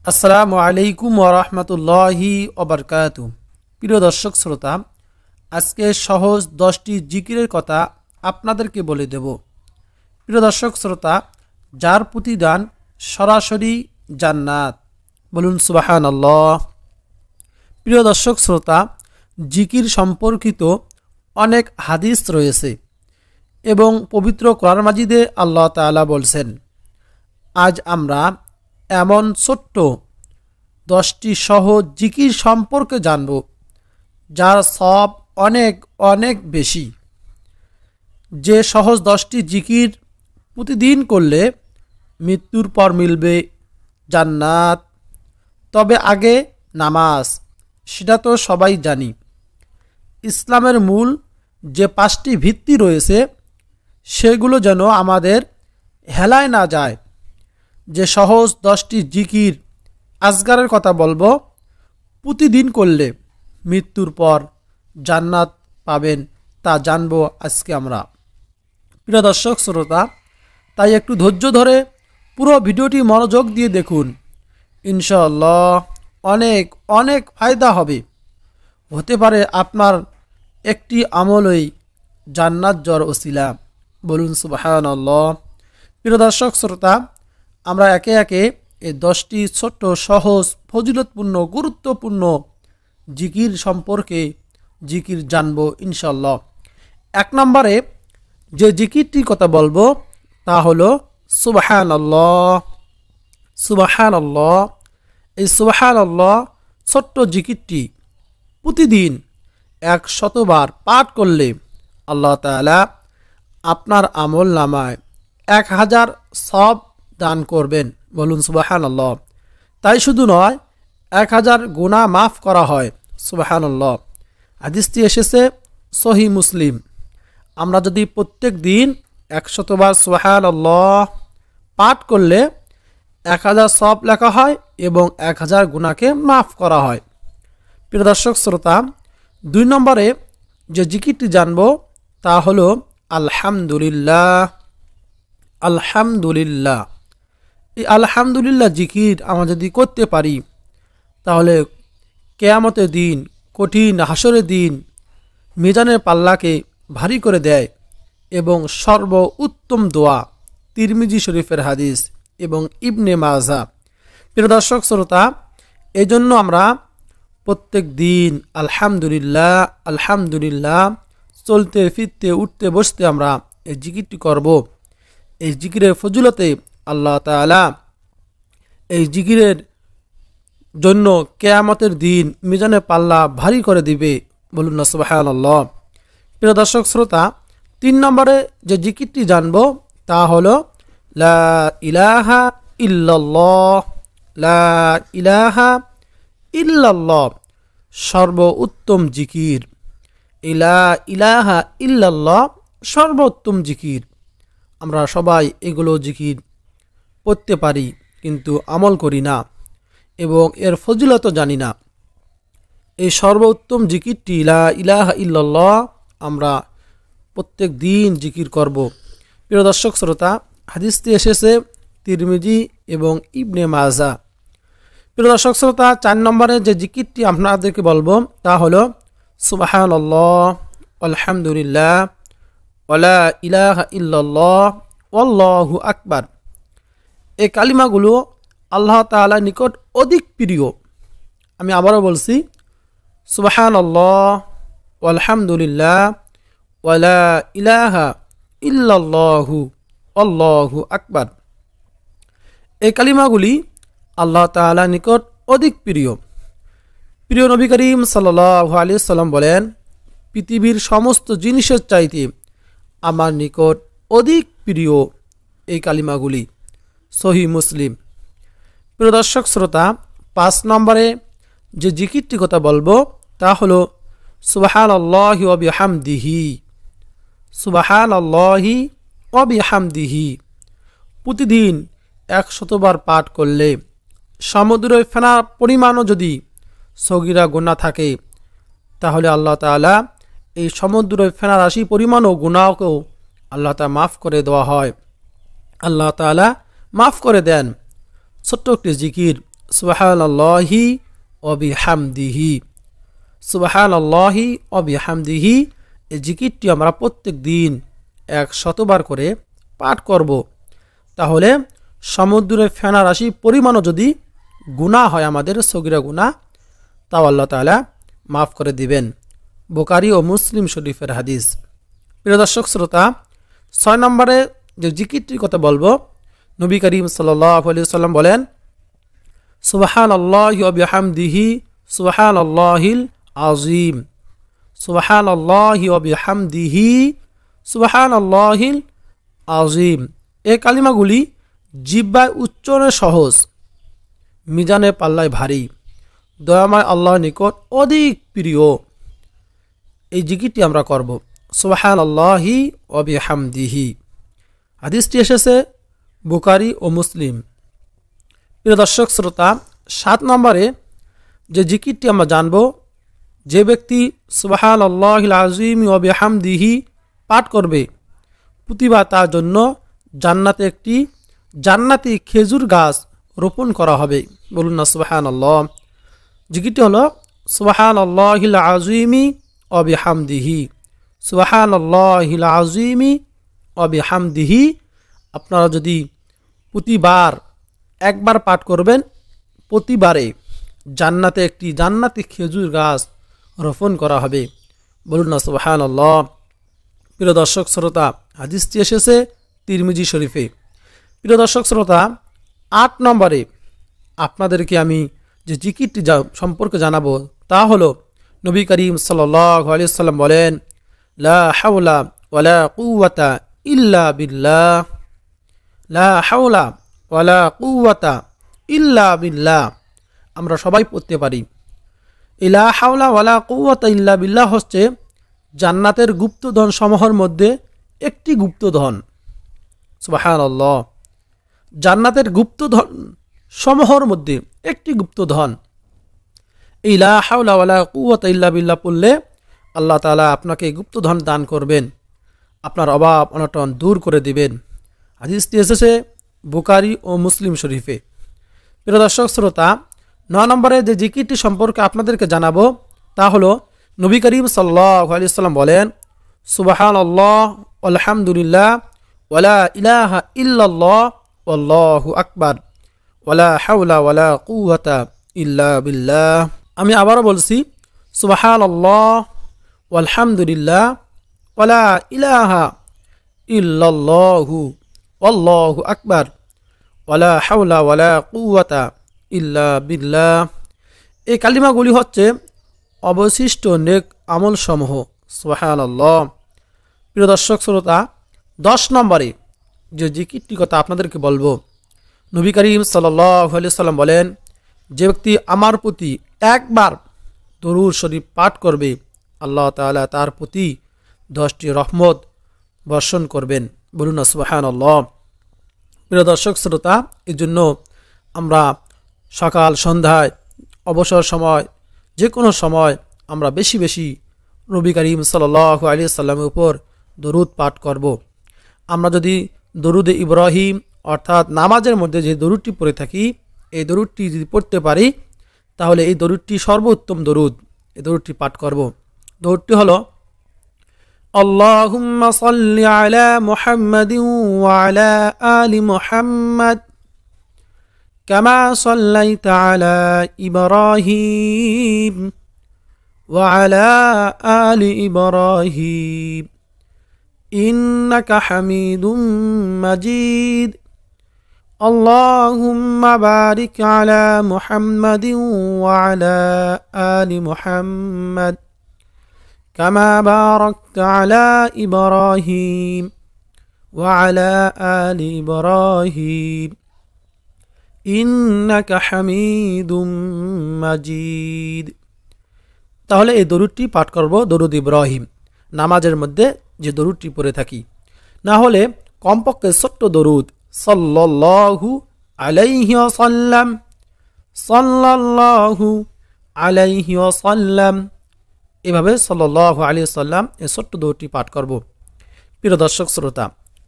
আসসালামু আলাইকুম ওয়া রাহমাতুল্লাহি ওয়া বারাকাতুহু। প্রিয় দর্শক শ্রোতা, আজকে সহজ 10টি জিকিরের কথা আপনাদেরকে বলে দেব। প্রিয় দর্শক শ্রোতা, যার প্রতিদান সরাসরি জান্নাত, বলুন সুবহানাল্লাহ। প্রিয় দর্শক শ্রোতা, জিকির সম্পর্কিত অনেক হাদিস রয়েছে এবং পবিত্র কোরআন মাজিদে আল্লাহ তাআলা বলছেন। আজ আমরা এমন ছোট্ট 10টি সহজ জিকির সম্পর্কে জানব, যার সব অনেক অনেক বেশি। যে সহজ 10টি জিকির প্রতিদিন করলে মৃত্যুর পর মিলবে জান্নাত। তবে আগে নামাজ, সেটা তো সবাই জানি। ইসলামের মূল যে 5টি ভিত্তি রয়েছে সেগুলো যেন আমাদের হেলায় না যায়। যে সহজ 10টি জিকির আজগারের কথা বলবো, প্রতিদিন করলে মৃত্যুর পর জান্নাত পাবেন, তা জানবো আজকে আমরা। প্রিয় দর্শক শ্রোতা, তাই একটু ধৈর্য ধরে পুরো ভিডিওটি মনোযোগ দিয়ে দেখুন। ইনশাআল্লাহ অনেক অনেক ফায়দা হবে। হতে পারে আপনার একটি আমলই জান্নাত যাওয়ার ওসিলা, বলুন সুবহানাল্লাহ। প্রিয় দর্শক শ্রোতা, আমরা একে একে এই 10টি ছোট্ট সহজ ফজিলতপূর্ণ গুরুত্বপূর্ণ জিকির সম্পর্কে জিকির জানবো ইনশাআল্লাহ। 1 নম্বরে যে জিকিরটির কথা বলবো তা হলো সুবহানাল্লাহ। সুবহানাল্লাহ, এই সুবহানাল্লাহ ছোট্ট জিকিরটি প্রতিদিন 100 বার পাঠ করলে আল্লাহ তাআলা আপনার আমল নামায় 1000 সওয়াব দান করবেন, বলুন সুবহানাল্লাহ। তাই শুধু নয়, 1000 গুনাহ মাফ করা হয়। সুবহানাল্লাহ। হাদিসটি এসেছে সহিহ মুসলিম। আমরা যদি প্রত্যেক দিন 100 বার সুবহানাল্লাহ পাঠ করলে 1000 সওয়াব লেখা হয় এবং 1000 গুনাহকে মাফ করা হয়। প্রিয় দর্শক শ্রোতা, 2 নম্বরে যে জিকিরটি জানবো তা হলো আলহামদুলিল্লাহ। আলহামদুলিল্লাহ, এই আলহামদুলিল্লাহ জিকির আমরা যদি করতে পারি তাহলে কিয়ামতের দিন, কঠিন হাসরের দিন মিজানের পাল্লাকে ভারী করে দেয় এবং সর্ব উত্তম দোয়া। তিরমিজি শরীফের হাদিস এবং ইবনে মাজাহ। প্রিয় দর্শক শ্রোতা, এজন্য আমরা প্রত্যেক দিন আলহামদুলিল্লাহ আলহামদুলিল্লাহ চলতে ফিরতে উঠতে বসতে আমরা এই জিকিরটি করব। এই জিকিরের ফজিলতে আল্লাহ তাআলা এই জিকিরের জন্য কিয়ামতের দিন মিজানের পাল্লা ভারী করে দিবে, বলুন না সুবহানাল্লাহ। প্রিয় দর্শক শ্রোতা, 3 নম্বরে যে জিকিরটি জানবো তা হলো লা ইলাহা ইল্লাল্লাহ। লা ইলাহা ইল্লাল্লাহ সর্ব উত্তম জিকির। লা ইলাহা ইল্লাল্লাহ সর্বোত্তম জিকির। আমরা সবাই এগুলো জিকির পড়তে পারি কিন্তু আমল করি না এবং এর ফজিলত জানি না। এই সর্বোত্তম জিকিরটি লা ইলাহা ইল্লাল্লাহ আমরা প্রত্যেক দিন জিকির করব। প্রিয় দর্শক শ্রোতা, হাদিসটি এসেছে তিরমিজি এবং ইবনে মাজাহ। প্রিয় দর্শক শ্রোতা, 4 নম্বরে যে জিকিরটি আপনাদেরকে বলবো তা হলো সুবহানাল্লাহ আলহামদুলিল্লাহ ওয়ালা ইলাহা ইল্লাল্লাহ ওয়াল্লাহু আকবার। এই কালিমাগুলো আল্লাহ তাআলার নিকট অধিক প্রিয়। আমি আবারও বলছি, সুবহানাল্লাহ আলহামদুলিল্লাহ ওয়ালা ইলাহা ইল্লাল্লাহু আল্লাহু আকবার। এই কালিমাগুলি আল্লাহ তাআলার নিকট অধিক প্রিয়। প্রিয় নবী করিম সাল্লাল্লাহু আলাইহি ওয়াসাল্লাম বলেন, পৃথিবীর সমস্ত জিনিসের চাইতে আমার নিকট অধিক প্রিয় এই কালিমাগুলি। সহিহ মুসলিম। প্রিয় দর্শক শ্রোতা, 5 নম্বরে যে জিকিরটি কথা বলবো তা হলো সুবহানাল্লাহি ওয়া বিহামদিহি। সুবহানাল্লাহি ওয়া বিহামদিহি প্রতিদিন 100 বার পাঠ করলে সমুদ্রের ফেনা পরিমাণও যদি সগীরা গুনাহ থাকে তাহলে আল্লাহ তাআলা এই সমুদ্রের ফেনা রাশি পরিমাণও গুনাহকেও আল্লাহ তাআলা মাফ করে দেওয়া হয়। আল্লাহ তাআলা মাফ করে দেন। ছোট্ট একটি জিকির সুবহানাল্লাহি ওয়া বিহামদিহি। সুবহানাল্লাহি ওয়া বিহামদিহি এই জিকিরটি আমরা প্রত্যেক দিন 100বার করে পাঠ করব। তাহলে সমুদ্রে ফেনা রাশি পরিমাণও যদি গুনাহ হয়, আমাদের সগীরা গুনাহ, তাও আল্লাহ তাআলা মাফ করে দিবেন। বুখারী ও মুসলিম শরীফের হাদিস। প্রিয় দর্শক শ্রোতা, 6 নম্বরে যে জিকিরটির কথা বলবো, নবী করিম সাল্লাল্লাহু আলাইহি ওয়াসাল্লাম বলেন, সুবহানাল্লাহি ওয়া বিহামদিহি সুবহানাল্লাহিল আযীম। সুবহানাল্লাহি ওয়া বিহামদিহি সুবহানাল্লাহিল আযীম। এই কালিমাগুলি জিহ্বায় উচ্চারণে সহজ, মিজানে পাল্লায় ভারী, দয়াময় আল্লাহর নিকট অধিক প্রিয়। এই জিকিরটি আমরা করব, সুবহানাল্লাহি ওয়া বিহামদিহি। হাদিসটি এসেছে বুখারী ও মুসলিম। প্রিয় দর্শক শ্রোতা, 7 নম্বরে যে জিকিরটি আমরা জানব, যে ব্যক্তি সুবহানাল্লাহিল আযীম ওয়া বিহামদিহি পাঠ করবে, প্রতিবার তার জন্য জান্নাতে একটি জান্নাতি খেজুর গাছ রোপণ করা হবে। বলুন না সুবহানাল্লাহ। জিকিরটি হলো সুবহানাল্লাহিল আযীম ওয়া বিহামদিহি। সুবহানাল্লাহিল আযীম ওয়া বিহামদিহি। আপনারা যদি প্রতিবার একবার পাঠ করবেন, প্রতিবারে জান্নাতে একটি জান্নাতি খেজুর গাছ রোপণ করা হবে। বলুন না সুবহানাল্লাহ। প্রিয় দর্শক শ্রোতা, হাদিসটি এসেছে তিরমিজি শরীফে। প্রিয় দর্শক শ্রোতা, 8 নম্বরে আপনাদেরকে আমি যে জিকিরটি সম্পর্কে জানাবো, তা হলো নবী করিম সাল্লাল্লাহু আলাইহি ওয়াসাল্লাম বলেন, লা হাওলা ওয়ালা কুওয়াতা ইল্লা বিল্লাহ। লা হাওলা ওয়ালা কুওয়াতা ইল্লা বিল্লাহ। আমরা সবাই পড়তে পারি। এই লা হাওলা ওয়ালা কুওয়াতা ইল্লা বিল্লাহ হচ্ছে জান্নাতের গুপ্তধন সমূহের মধ্যে একটি গুপ্তধন। সুবহানাল্লাহ। জান্নাতের গুপ্তধন সমূহের মধ্যে একটি গুপ্তধন। এই লা হাওলা ওয়ালা কুওয়াতা ইল্লা বিল্লাহ পড়লে আল্লাহ তাআলা আপনাকে গুপ্তধন দান করবেন, আপনার অভাব অনটন দূর করে দিবেন। হাদিসটি এসেছে বুখারী ও মুসলিম শরীফে। প্রিয় দর্শক শ্রোতা, 9 নম্বরে যে জিকিরটি সম্পর্কে আপনাদেরকে জানাবো, তা হলো নবী করিম সাল্লাল্লাহু আলাইহি ওয়াসাল্লাম বলেন, সুবহানাল্লাহ আলহামদুলিল্লাহ ওয়ালা ইলাহা ইল্লাল্লাহ ওয়াল্লাহু আকবার ওয়ালা হাওলা ওয়ালা কুওয়াতা ইল্লা বিল্লাহ। আমি আবারও বলছি, সুবহানাল্লাহ ওয়ালহামদুলিল্লাহ ওয়ালা ইলাহা ইল্লাল্লাহু ওয়াল্লাহু আকবার ওয়ালা হাওলা ওয়ালা কুওয়াতা ইল্লা বিল্লাহ। এই কালিমাগুলি হচ্ছে অবশিষ্ট নেক আমল সমূহ। সুবহানাল্লাহ। প্রিয় দর্শক শ্রোতা, 10 নম্বরে যে জিকিরটি কথা আপনাদেরকে বলবো, নবী করিম সাল্লাল্লাহু আলাইহি ওয়াসাল্লাম বলেন, যে ব্যক্তি আমার প্রতি একবার দরুদ শরীফ পাঠ করবে, আল্লাহ তাআলা তার প্রতি 10টি রহমত বর্ষণ করবেন। বলুন না সুবহানাল্লাহ। প্রিয় দর্শক শ্রোতা, এই জন্য আমরা সকাল সন্ধ্যায় অবসর সময় যে কোনো সময় আমরা বেশি বেশি নবী করিম সাল্লাল্লাহু আলাইহি ওয়াসাল্লামের উপর দরুদ পাঠ করব। আমরা যদি দরুদে ইব্রাহিম অর্থাৎ নামাজের মধ্যে যে দরুদটি পড়ে থাকি, এই দরুদটি যদি পড়তে পারি, তাহলে এই দরুদটি সর্বোত্তম দরুদ। এই দরুদটি পাঠ করব। দরুদটি হলো, আল্লাহুম্মা সাল্লি আলা মুহাম্মাদিন ওয়া আলা আলি মুহাম্মাদ কামা সাল্লাইতা আলা ইব্রাহিম ওয়া আলা আলি ইব্রাহিম ইন্নাকা হামিদুম মাজিদ। আল্লাহুম্মা বারিক আলা মুহাম্মাদিন ওয়া আলা আলি মুহাম্মাদ কামা বারাকতা আলা ইব্রাহিম ওয়া আলা আলি ইব্রাহিম ইন্নাকা হামিদুম মাজিদ। তাহলে এই দরুদটি পাঠ করব, দরুদ ইব্রাহিম, নামাজের মধ্যে যে দরুদটি পড়ে থাকি। না হলে কমপক্ষে ছোট্ট দরুদ, সাল্লাল্লাহু আলাইহি ওয়াসাল্লাম, সাল্লাল্লাহু আলাইহি ওয়াসাল্লাম, এভাবে সাল্লাল্লাহু আলাইহি ওয়াসাল্লাম এই ছোট্ট দরুদটি পাঠ করব। প্রিয় দর্শক শ্রোতা,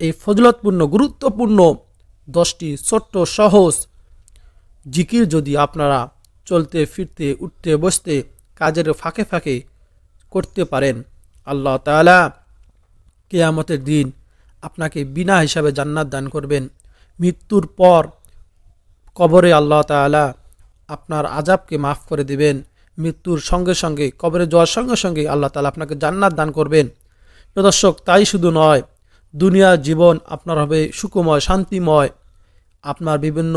এই ফজিলতপূর্ণ গুরুত্বপূর্ণ 10টি ছোট্ট সহজ জিকির যদি আপনারা চলতে ফিরতে উঠতে বসতে কাজের ফাঁকে ফাঁকে করতে পারেন, আল্লাহ তাআলা কিয়ামতের দিন আপনাকে বিনা হিসাবে জান্নাত দান করবেন। মৃত্যুর পর কবরে আল্লাহ তাআলা আপনার আযাবকে মাফ করে দিবেন। মৃত্যুর সঙ্গে সঙ্গে কবরে যাওয়ার সঙ্গে সঙ্গে আল্লাহ তাআলা আপনাকে জান্নাত দান করবেন। প্রিয় দর্শক, তাই শুধু নয়, দুনিয়ার জীবন আপনার হবে সুখময়, শান্তিময়। আপনার বিভিন্ন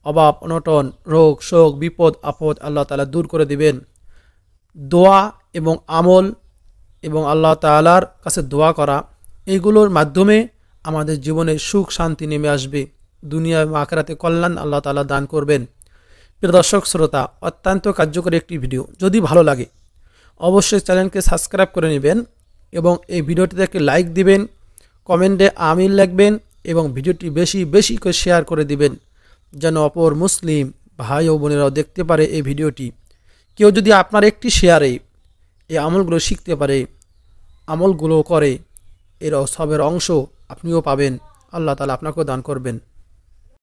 অভাব অনটন, রোগ শোক, বিপদ আপদ আল্লাহ তাআলা দূর করে দিবেন। দোয়া এবং আমল এবং আল্লাহ তাআলার কাছে দোয়া করা, এইগুলোর মাধ্যমে আমাদের জীবনে সুখ শান্তি নেমে আসবে। দুনিয়া এবং আখিরাতে কল্যাণ আল্লাহ তাআলা দান করবেন। প্রিয় দর্শক শ্রোতা, অত্যন্ত কার্যকরী একটি ভিডিও। যদি ভালো লাগে অবশ্যই চ্যানেলকে সাবস্ক্রাইব করে নেবেন এবং এই ভিডিওটিতে একটি লাইক দিবেন, কমেন্টে আমিন লিখবেন এবং ভিডিওটি বেশি বেশি করে শেয়ার করে দিবেন, যেন অপর মুসলিম ভাই ও বোনেরাও দেখতে পারে এই ভিডিওটি। কেউ যদি আপনার একটি শেয়ারে এই আমলগুলো শিখতে পারে, আমলগুলো করে, এর সবের অংশ আপনিও পাবেন। আল্লাহ তাআলা আপনাকেও দান করবেন।